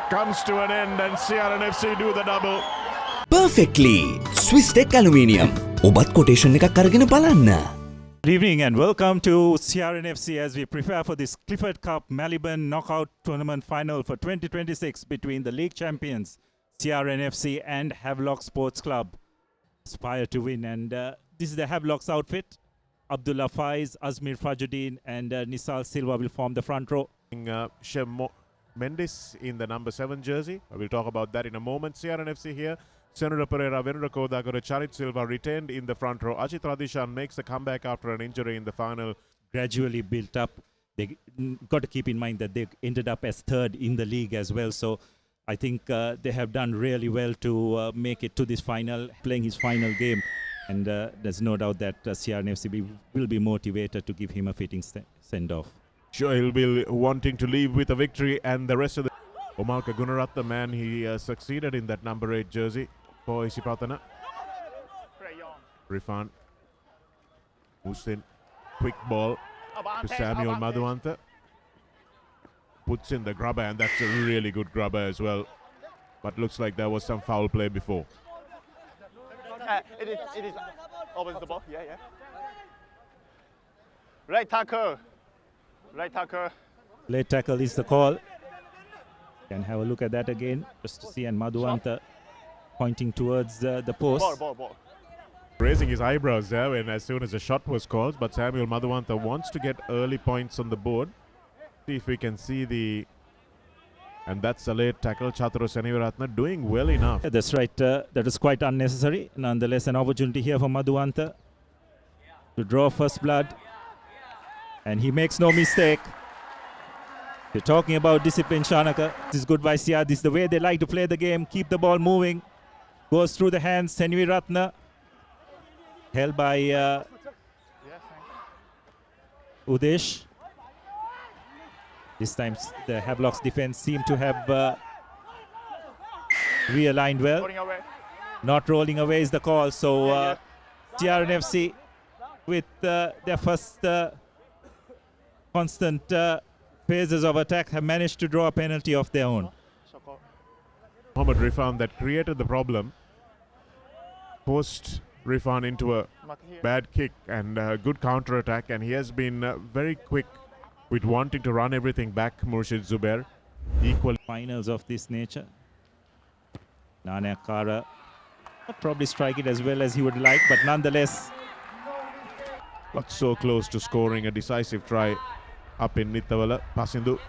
comes to an end and CRNFC do the double. Perfectly. Swisstek aluminium. ඔබත් quotation එකක් අරගෙන බලන්න. Good evening and welcome to CRNFC as we prepare for this Clifford Cup Melbourne Knockout Tournament final for 2026 between the league champions CRNFC and Havelock Sports Club. Aspire to win, and this is the Havelock's outfit. Abdullah Faiz, Azmir Fajuddin and Nisal Silva will form the front row. Shem Mendes in the number 7 jersey. We'll talk about that in a moment. CRNFC here. Senator Pereira, Venura Kodagora, Charit Silva retained in the front row. Ajit Radishan makes the comeback after an injury in the final. Gradually built up. They got to keep in mind that they ended up as third in the league as well. So I think they have done really well to make it to this final, playing his final game. And there's no doubt that CRNFC will be motivated to give him a fitting send-off. Sure, he'll be wanting to leave with a victory, and the rest of the... Omalka Gunaratha, man, he succeeded in that number 8 jersey for Isipatana. Rifan. Hussein. Quick ball to Samuel Madhuanta. Puts in the grubber, and that's a really good grubber as well. But looks like there was some foul play before. It is. Opens the ball. Yeah. Right tackle. Late tackle is the call. Can have a look at that again, just to see. And Madhuanta pointing towards the post. Ball. Raising his eyebrows there when as soon as a shot was called, but Samuel Madhuanta wants to get early points on the board. See if we can see the... And that's a late tackle. Chaturu Senivaratna doing well enough. Yeah, that's right. That is quite unnecessary. Nonetheless, an opportunity here for Madhuanta to draw first blood. And he makes no mistake. You're talking about discipline, Shanaka. This is good by CR. This is the way they like to play the game. Keep the ball moving. Goes through the hands. Senivaratna held by Udesh. This time the Havelock's defense seemed to have realigned well. Not rolling away is the call. So CRNFC with their first constant phases of attack have managed to draw a penalty of their own. Mohammad Rifan that created the problem. Forced Rifan into a bad kick and a good counter attack, and he has been very quick with wanting to run everything back. Murshid Zubair equal Finals of this nature. Nana Kara not probably strike it as well as he would like, but nonetheless got so close to scoring a decisive try up in Nittavala. Prasindu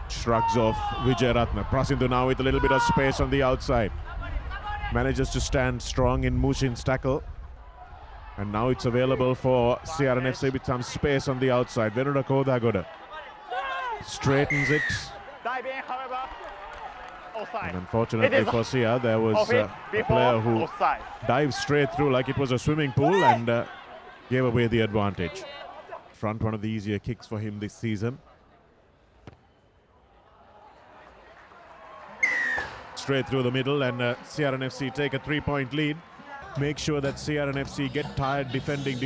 shrugs off Vijay Ratna. Prasindu now with a little bit of space on the outside. Manages to stand strong in Mushin's tackle. And now it's available for CRNFC with some space on the outside. Venura Kodagoda straightens it. And unfortunately for CR, there was a player who dived straight through like it was a swimming pool and gave away the advantage. Front, one of the easier kicks for him this season. Straight through the middle, and CRNFC take a 3-point lead. Make sure that CRNFC get tired defending,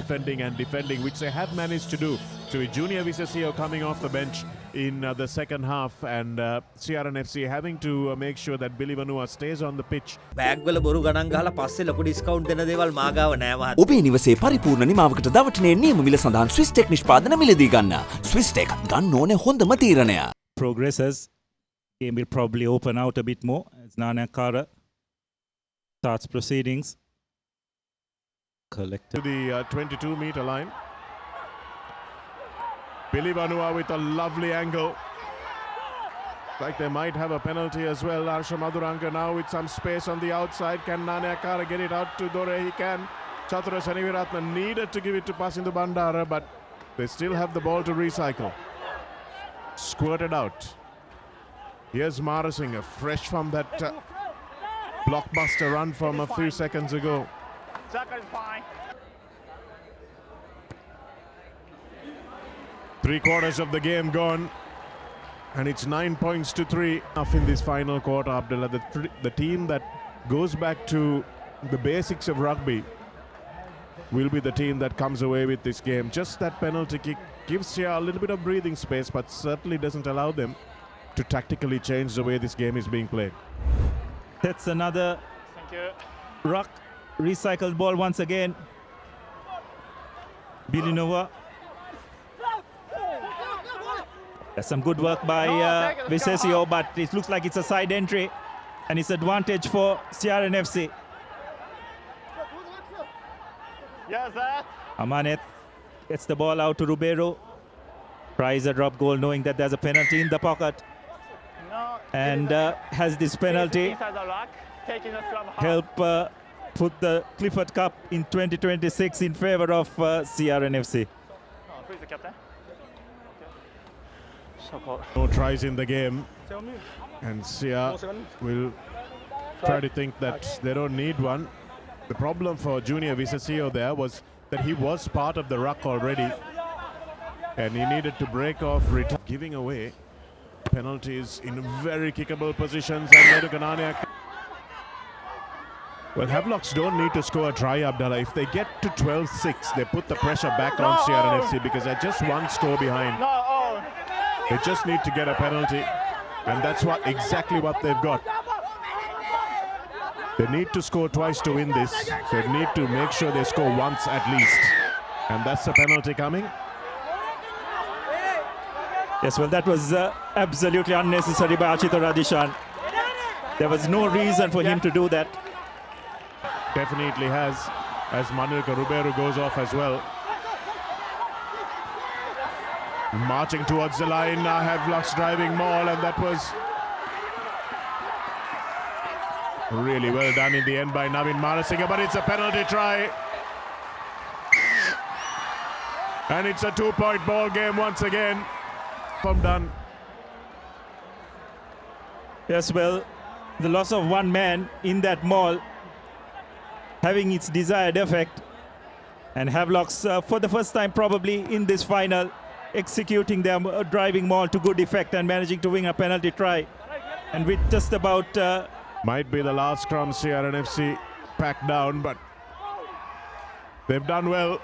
which they have managed to do. So Junior Visesio coming off the bench in the second half, and CRNFC having to make sure that Billy Vanua stays on the pitch. Bag වල බොරු ගණන් ගහලා පස්සේ ලොකු discount දෙන දේවල් මා ගාව නෑ මහත්තයා. ඔබේ නිවසේ පරිපූර්ණ නිමාවකට දවටනේ නියම මිල සඳහන් Swisstek නිෂ්පාදන මිලදී ගන්න. Swisstek ගන්න ඕනේ හොඳම තීරණය. progresses. Game will probably open out a bit more as Nana Kara starts proceedings. To the 22-meter line. Billy Vanua with a lovely angle. Like they might have a penalty as well. Arsha Madhuranga now with some space on the outside. Can Nana Kara get it out to Dore? He can. Chaturu Senivaratna needed to give it to Pasindu Bandara, but they still have the ball to recycle. Squirted out. Here's Marasinghe, fresh from that blockbuster run from a few seconds ago. Three-quarters of the game gone, and it's 9 points to 3. Enough in this final quarter, Abdullah. The team that goes back to the basics of rugby will be the team that comes away with this game. Just that penalty kick gives here a little bit of breathing space, but certainly doesn't allow them to tactically change the way this game is being played. That's another Thank you. rock recycled ball once again. Bilinova. That's some good work by Vicesio, but it looks like it's a side entry and it's advantage for CRNFC. Yes, sir. Amanet gets the ball out to Ribeiro. Tries a drop goal knowing that there's a penalty in the pocket. No. And has this penalty Inside the lock, taking the scrum half. help put the Clifford Cup in 2026 in favor of CRNFC. Oh, who is the captain? Support. No tries in the game, and Sia will try to think that they don't need one. The problem for Junior Vicesio there was that he was part of the ruck already, and he needed to break off, giving away penalties in very kickable positions. And Kanania. Well, Havelocks don't need to score a try, Abdallah. If they get to 12-6, they put the pressure back on CRNFC because they're just one score behind. No, oh. They just need to get a penalty, and that's exactly what they've got. They need to score twice to win this. They need to make sure they score once at least, and that's the penalty coming. Yes, well, that was absolutely unnecessary by Achito Radishan. There was no reason for him to do that. Definitely has, as Manuel Ribeiro goes off as well. Marching towards the line, Havelocks driving maul, and that was really well done in the end by Navin Marasinga, but it's a penalty try. And it's a 2-point ball game once again. From done. Yes, well, the loss of one man in that maul having its desired effect, and Havelocks for the first time probably in this final executing their driving maul to good effect and managing to win a penalty try. And with just about might be the last scrum CRNFC packed down, but they've done well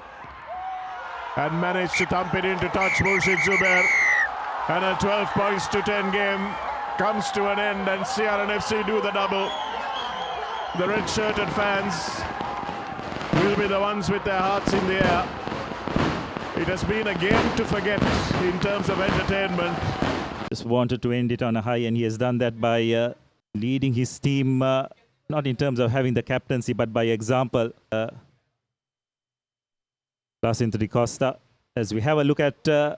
and managed to thump it into touch Murshid Zubair, and a 12 points to 10 game comes to an end, and CRNFC do the double. The red-shirted fans will be the ones with their hearts in the air. It has been a game to forget in terms of entertainment. just wanted to end it on a high, and he has done that by leading his team, not in terms of having the captaincy, but by example. Jacinto da Costa. As we have a look at the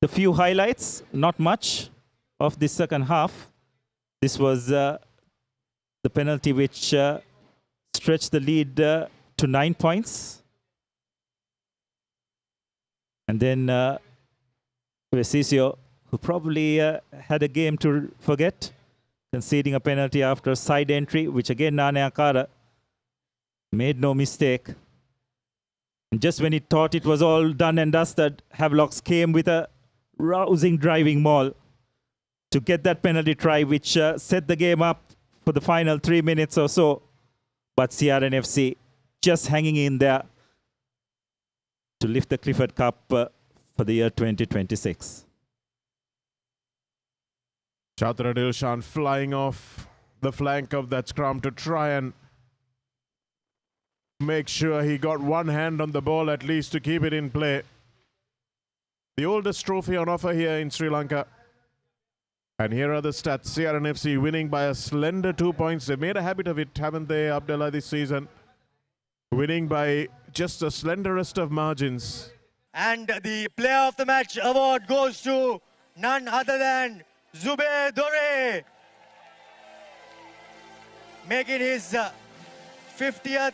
few highlights, not much of this second half. This was the penalty which stretched the lead to 9 points. And then Vesisio, who probably had a game to forget, conceding a penalty after a side entry, which again Nane Akara made no mistake. And just when he thought it was all done and dusted, Havelocks came with a rousing driving maul to get that penalty try, which set the game up for the final 3 minutes or so. But CRNFC just hanging in there to lift the Clifford Cup for the year 2026. Chatra Dilshan flying off the flank of that scrum to try and make sure he got one hand on the ball at least to keep it in play. The oldest trophy on offer here in Sri Lanka. And here are the stats. CRNFC winning by a slender 2 points. They've made a habit of it, haven't they, Abdullah, this season? Winning by just the slenderest of margins. And the player of the match award goes to none other than Zubair Dore, making his 50th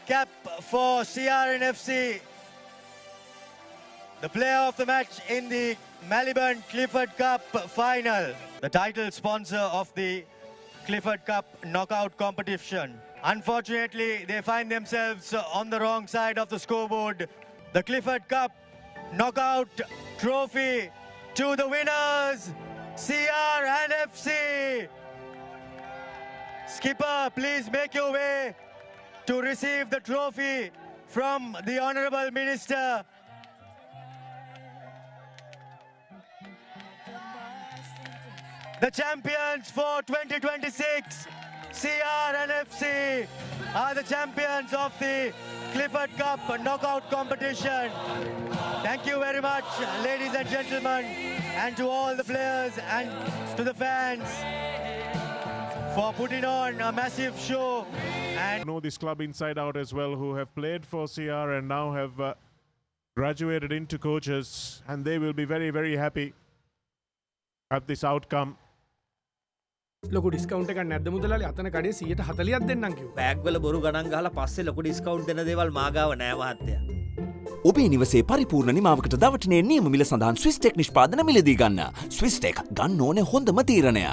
cap for CRNFC. The player of the match in the Melbourne Clifford Cup final. The title sponsor of the Clifford Cup knockout competition. Unfortunately, they find themselves on the wrong side of the scoreboard. The Clifford Cup knockout trophy to the winners, CRNFC. Skipper, please make your way to receive the trophy from the Honorable Minister. The champions for 2026, CRNFC, are the champions of the Clifford Cup Knockout Competition. Thank you very much, ladies and gentlemen, and to all the players and to the fans for putting on a massive show. And know this club inside out as well, who have played for CR and now have graduated into coaches, and they will be very, very happy at this outcome. ලොකු discount එකක් නැද්ද මුදලාලි අතන කඩේ 140ක් දෙන්නම් කිව්වා. Bag වල බොරු ගණන් ගහලා පස්සේ ලොකු ඩිස්කවුන්ට් දෙන දේවල් මා ගාව නෑ මහත්තයා. ඔබේ නිවසේ පරිපූර්ණ නිමාවකට දවටනේ නියම මිල සඳහන් ස්විස්ටෙක් නිෂ්පාදන මිලදී ගන්න. ස්විස්ටෙක් ගන්න ඕනේ හොඳම තීරණය.